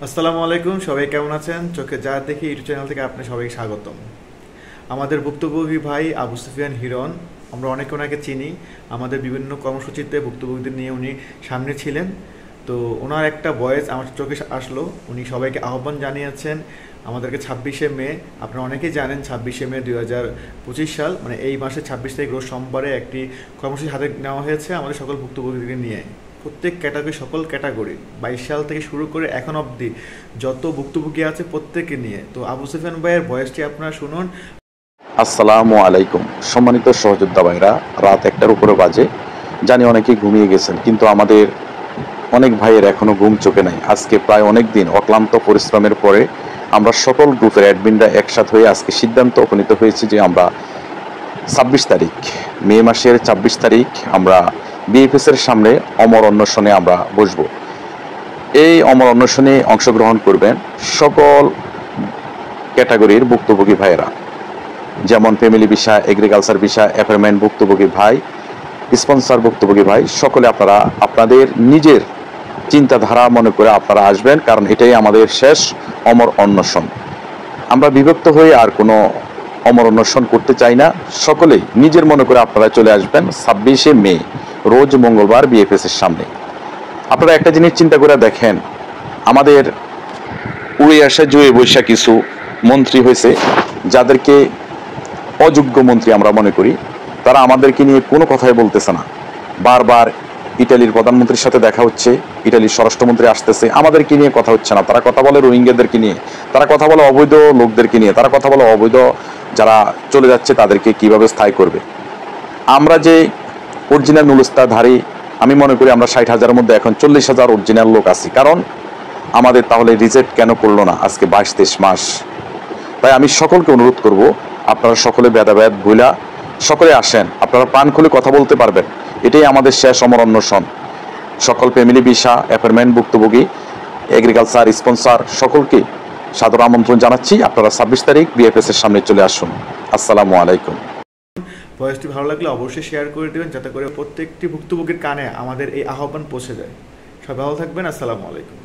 আসসালামু আলাইকুম, সবাই কেমন আছেন? চোখে যা দেখি ইউটিউব চ্যানেল থেকে আপনি সবাইকে স্বাগতম। আমাদের ভুক্তভোগী ভাই আবু সুফিয়ান হিরণ, আমরা অনেকে ওনাকে চিনি। আমাদের বিভিন্ন কর্মসূচিতে ভুক্তভোগীদের নিয়ে উনি সামনে ছিলেন। তো ওনার একটা ভয়েস আমার চোখে আসলো। উনি সবাইকে আহ্বান জানিয়েছেন আমাদেরকে 26শে মে, আপনারা অনেকেই জানেন 26শে মে 2025 সাল, মানে এই মাসের 26 তারিখ রোজ সোমবারে একটি কর্মসূচি হাতে নেওয়া হয়েছে আমাদের সকল ভুক্তভোগীদেরকে নিয়ে। প্রত্যেক ক্যাটাগরি, সকল ক্যাটাগরি 22 সাল থেকে শুরু করে এখন অবধি যত ভুক্তভোগী আছে প্রত্যেককে নিয়ে। তো আবু সুফিয়ান ভাইয়ের ভয়েসটি আপনারা শুনুন। আসসালামু আলাইকুম। সম্মানিত সহযোদ্ধা ভাইরা, রাত 1টার উপরে বাজে। জানি অনেকেই ঘুমিয়ে গেছেন, কিন্তু আমাদের অনেক ভাইয়ের এখনো ঘুম চোখে নাই। আজকে প্রায় অনেক দিন অক্লান্ত পরিশ্রমের পরে আমরা সকল গ্রুপের অ্যাডমিনরা একসাথে হয়ে আজকে সিদ্ধান্ত উপনীত হয়েছি যে আমরা 26 তারিখ, মে মাসের 26 তারিখ আমরা বিএফএস এর সামনে অমর অন্বেষণে আমরা বসব। এই অমর অন্বেষণে অংশগ্রহণ করবেন সকল ক্যাটাগরির ভুক্তভোগী ভাইয়েরা, যেমন family visa, agriculture visa, apartment ভুক্তভোগী ভাই, স্পন্সর ভুক্তভোগী ভাই, সকলে আপনারা আপনাদের নিজের চিন্তাধারা মনে করে আপনারা আসবেন, কারণ এটাই আমাদের শেষ অমর অন্বেষণ। আমরা বিভক্ত হয়ে আর কোনো অমর অন্বেষণ করতে চাই না। সকলেই নিজের মনে করে আপনারা চলে আসবেন 26শে মে রোজ মঙ্গলবার বিএফএস এর সামনে। আপনারা একটা জিনিস চিন্তা করে দেখেন, আমাদের উড়ে আসা জুয়ে বৈশা কিছু মন্ত্রী হয়েছে যাদেরকে অযোগ্য মন্ত্রী আমরা মনে করি, তারা আমাদেরকে নিয়ে কোনো কথাই বলতেছে না। বারবার ইটালির প্রধানমন্ত্রীর সাথে দেখা হচ্ছে, ইটালির স্বরাষ্ট্রমন্ত্রী আসতেছে, আমাদেরকে নিয়ে কথা হচ্ছে না। তারা কথা বলে রোহিঙ্গাদেরকে নিয়ে, তারা কথা বলে অবৈধ লোকদেরকে নিয়ে, তারা কথা বলে অবৈধ যারা চলে যাচ্ছে তাদেরকে কিভাবে স্থায়ী করবে। আমরা যে অরিজিনাল নুলস্তাধারী, আমি মনে করি আমরা 60,000-এর মধ্যে এখন 40,000 অরিজিনাল লোক আছি। কারণ আমাদের তাহলে রিজেক্ট কেন করলো না আজকে 22-23 মাস? তাই আমি সকলকে অনুরোধ করব, আপনারা সকলে ভেদাভেদ ভুলা সকলে আসেন, আপনারা প্রাণ খুলে কথা বলতে পারবেন। এটাই আমাদের শেষ অমর অন্বেষণ। সকল ফ্যামিলি ভিসা, অ্যাপার্টমেন্ট ভুক্তভোগী, এগ্রিকালচার স্পন্সর সকলকে সাদর আমন্ত্রণ জানাচ্ছি। আপনারা 26 তারিখ বিএফএস এর সামনে চলে আসুন। আসসালামু আলাইকুম। ভয়েসটি ভালো লাগলে অবশ্যই শেয়ার করে দেবেন, যাতে করে প্রত্যেকটি ভুক্তভোগীর কানে আমাদের এই আহ্বান পৌঁছে যায়। সবাই ভালো থাকবেন। আসসালামু আলাইকুম।